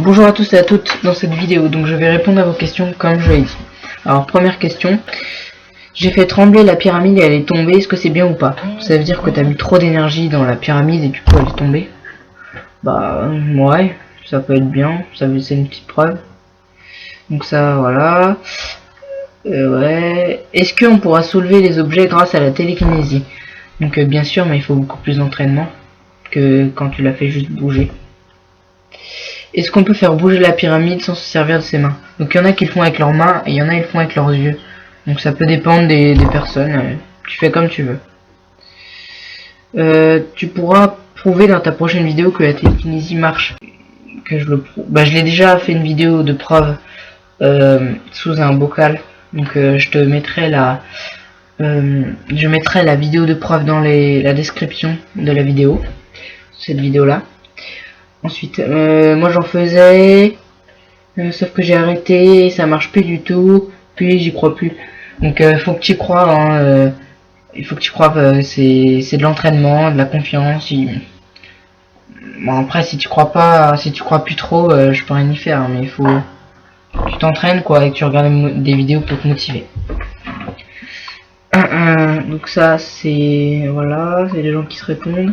Bonjour à tous et à toutes dans cette vidéo, donc je vais répondre à vos questions comme je l'ai dit. Alors première question, j'ai fait trembler la pyramide et elle est tombée, est-ce que c'est bien ou pas? Ça veut dire que tu as mis trop d'énergie dans la pyramide et du coup elle est tombée. Bah ouais, ça peut être bien, ça c'est une petite preuve. Donc ça voilà. Ouais. Est-ce qu'on pourra soulever les objets grâce à la télékinésie? Donc bien sûr, mais il faut beaucoup plus d'entraînement que quand tu l'as fait juste bouger. Est-ce qu'on peut faire bouger la pyramide sans se servir de ses mains? Donc il y en a qui le font avec leurs mains et il y en a qui le font avec leurs yeux. Donc ça peut dépendre des personnes. Tu fais comme tu veux. Tu pourras prouver dans ta prochaine vidéo que la télékinésie marche. Que je le prouve. Bah je l'ai déjà fait une vidéo de preuve sous un bocal. Donc je te mettrai je mettrai la vidéo de preuve dans la description de la vidéo. Cette vidéo là. Ensuite, moi j'en faisais, sauf que j'ai arrêté, et ça marche plus du tout, puis j'y crois plus. Donc faut que tu y crois, hein, il faut que tu crois, c'est de l'entraînement, de la confiance. Bon après si tu crois pas, si tu crois plus trop, je peux rien y faire, hein, mais il faut que tu t'entraînes quoi et que tu regardes des vidéos pour te motiver. Donc ça c'est voilà, c'est les gens qui se répondent.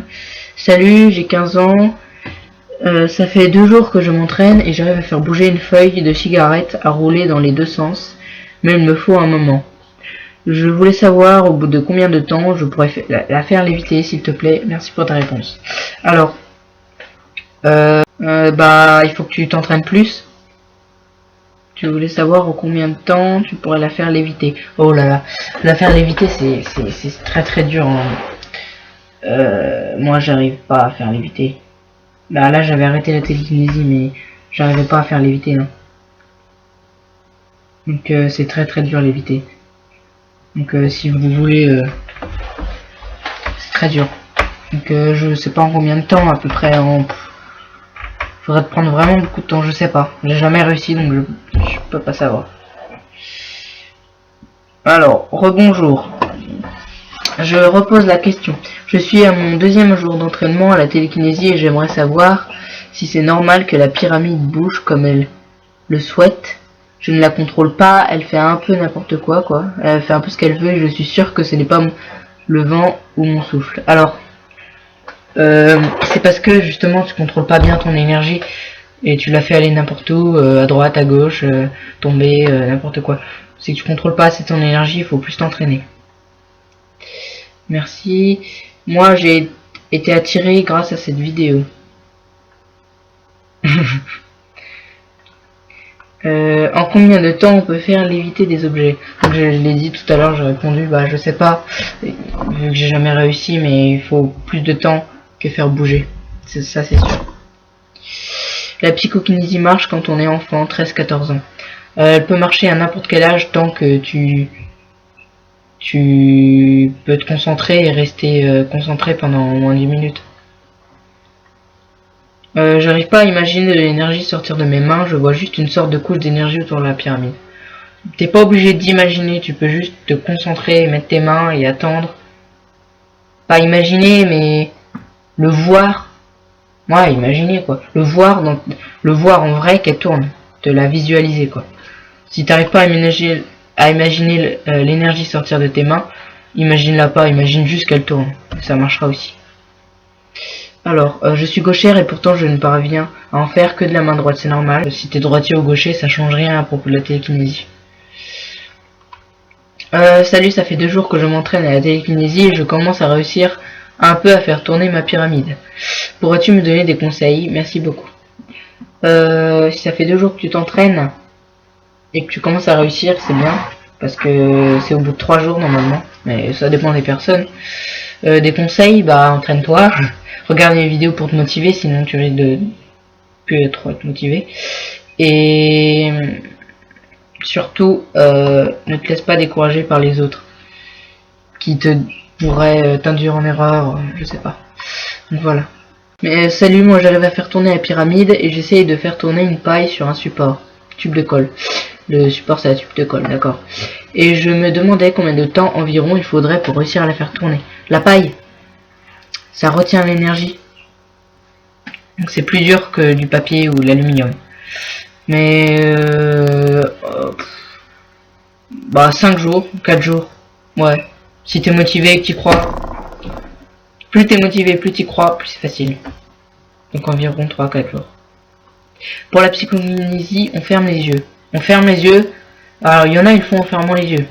Salut, j'ai 15 ans. Ça fait 2 jours que je m'entraîne et j'arrive à faire bouger une feuille de cigarette à rouler dans les deux sens, mais il me faut un moment. Je voulais savoir au bout de combien de temps je pourrais la faire léviter, s'il te plaît. Merci pour ta réponse. Alors, bah, il faut que tu t'entraînes plus. Tu voulais savoir au combien de temps tu pourrais la faire léviter. Oh là là, la faire léviter c'est très très dur. Hein. Moi j'arrive pas à faire léviter. Là j'avais arrêté la télékinésie mais j'arrivais pas à faire léviter. Hein. Donc c'est très très dur léviter. Donc si vous voulez, c'est très dur. Donc je sais pas en combien de temps à peu près. Faudrait te prendre vraiment beaucoup de temps, je sais pas. J'ai jamais réussi donc je peux pas savoir. Alors, rebonjour. Je repose la question. Je suis à mon 2e jour d'entraînement à la télékinésie et j'aimerais savoir si c'est normal que la pyramide bouge comme elle le souhaite. Je ne la contrôle pas, elle fait un peu n'importe quoi, Elle fait un peu ce qu'elle veut et je suis sûr que ce n'est pas le vent ou mon souffle. Alors, c'est parce que justement tu contrôles pas bien ton énergie et tu la fais aller n'importe où, à droite, à gauche, tomber, n'importe quoi. C'est que tu contrôles pas assez ton énergie, il faut plus t'entraîner. Merci. Moi j'ai été attiré grâce à cette vidéo. En combien de temps on peut faire léviter des objets? Donc je l'ai dit tout à l'heure, j'ai répondu bah je sais pas, vu que j'ai jamais réussi, mais il faut plus de temps que faire bouger. Ça c'est sûr. La psychokinésie marche quand on est enfant, 13-14 ans. Elle peut marcher à n'importe quel âge tant que tu peux te concentrer et rester concentré pendant moins de 10 minutes. J'arrive pas à imaginer de l'énergie sortir de mes mains, je vois juste une sorte de couche d'énergie autour de la pyramide. T'es pas obligé d'imaginer, tu peux juste te concentrer, mettre tes mains et attendre. Pas imaginer, mais le voir. Ouais, imaginer quoi. Le voir en vrai qu'elle tourne. Te la visualiser quoi. Si t'arrives pas à imaginer l'énergie sortir de tes mains, imagine-la pas, imagine juste qu'elle tourne. Ça marchera aussi. Alors, je suis gauchère et pourtant je ne parviens à en faire que de la main droite, c'est normal. Si t'es droitier ou gaucher, ça change rien à propos de la télékinésie. Salut, ça fait 2 jours que je m'entraîne à la télékinésie et je commence à réussir un peu à faire tourner ma pyramide. Pourrais-tu me donner des conseils? Merci beaucoup. Si ça fait 2 jours que tu t'entraînes et que tu commences à réussir, c'est bien. Parce que c'est au bout de 3 jours normalement. Mais ça dépend des personnes. Des conseils, bah entraîne-toi. Regarde mes vidéos pour te motiver, sinon tu risques de plus trop être motivé. Et surtout, ne te laisse pas décourager par les autres qui pourraient t'induire en erreur, je sais pas. Donc voilà. Mais salut, moi j'arrive à faire tourner la pyramide et j'essaye de faire tourner une paille sur un support, tube de colle. Le support c'est la tube de colle, d'accord. Et je me demandais combien de temps environ il faudrait pour réussir à la faire tourner. La paille, ça retient l'énergie. Donc c'est plus dur que du papier ou de l'aluminium. Mais bah 5 jours, 4 jours. Ouais. Si t'es motivé et que t'y crois. Plus t'es motivé, plus t'y crois, plus c'est facile. Donc environ 3-4 jours. Pour la psychokinésie, on ferme les yeux. On ferme les yeux. Alors il y en a, ils font en fermant les yeux.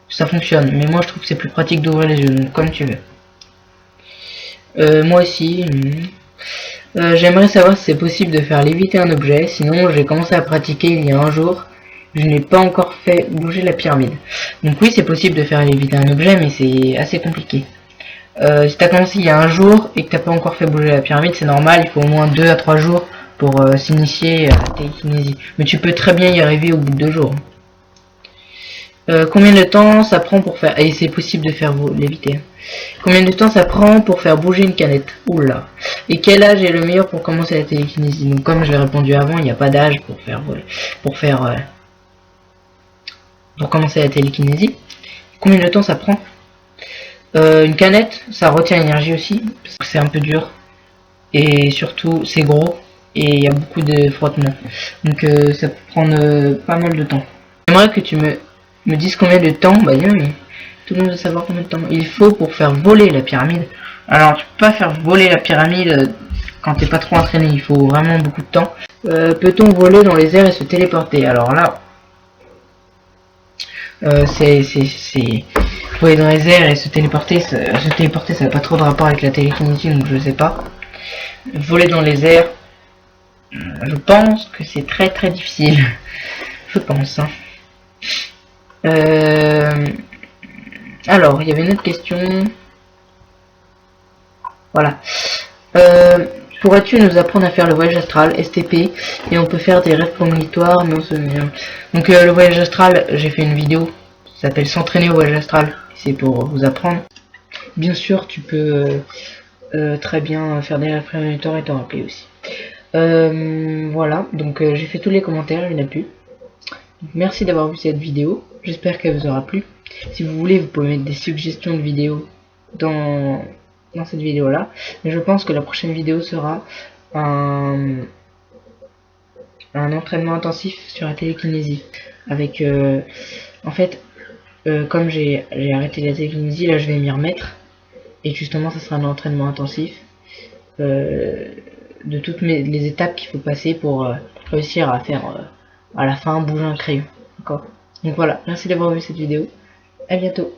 Ça fonctionne, mais moi je trouve que c'est plus pratique d'ouvrir les yeux, donc comme tu veux. Moi aussi. J'aimerais savoir si c'est possible de faire léviter un objet, sinon j'ai commencé à pratiquer il y a un jour. Je n'ai pas encore fait bouger la pyramide. Donc oui, c'est possible de faire léviter un objet, mais c'est assez compliqué. Si t'as commencé il y a un jour et que t'as pas encore fait bouger la pyramide, c'est normal, il faut au moins 2 à 3 jours pour s'initier à la télékinésie. Mais tu peux très bien y arriver au bout de 2 jours. Combien de temps ça prend pour faire... Et c'est possible de faire léviter. Combien de temps ça prend pour faire bouger une canette? Oula. Et quel âge est le meilleur pour commencer la télékinésie? Donc comme je l'ai répondu avant, il n'y a pas d'âge pour commencer la télékinésie. Combien de temps ça prend? Une canette, ça retient l'énergie aussi, parce que c'est un peu dur. Et surtout, c'est gros, et il y a beaucoup de frottement. Donc ça peut prendre pas mal de temps. J'aimerais que tu me dises combien de temps, bah mais tout le monde veut savoir combien de temps il faut pour faire voler la pyramide. Alors tu peux pas faire voler la pyramide quand t'es pas trop entraîné, il faut vraiment beaucoup de temps. Peut-on voler dans les airs et se téléporter? Alors là, voler dans les airs et se téléporter, ça n'a pas trop de rapport avec la télékinésie, donc je sais pas. Voler dans les airs, je pense que c'est très très difficile. Je pense. Hein. Alors, il y avait une autre question. Voilà. Pourrais-tu nous apprendre à faire le voyage astral, STP, et on peut faire des rêves prémonitoires, mais on se souvient. Donc le voyage astral, j'ai fait une vidéo qui s'appelle s'entraîner au voyage astral. C'est pour vous apprendre. Bien sûr, tu peux très bien faire des rêves prémonitoires et t'en rappeler aussi. Voilà, donc j'ai fait tous les commentaires, il n'y en a plus. Donc, merci d'avoir vu cette vidéo, j'espère qu'elle vous aura plu. Si vous voulez, vous pouvez mettre des suggestions de vidéos dans cette vidéo là, mais je pense que la prochaine vidéo sera un entraînement intensif sur la télékinésie avec en fait comme j'ai arrêté la télékinésie, là je vais m'y remettre et justement ça sera un entraînement intensif de toutes les étapes qu'il faut passer pour réussir à faire à la fin bouger un crayon. D'accord, donc voilà, merci d'avoir vu cette vidéo, à bientôt.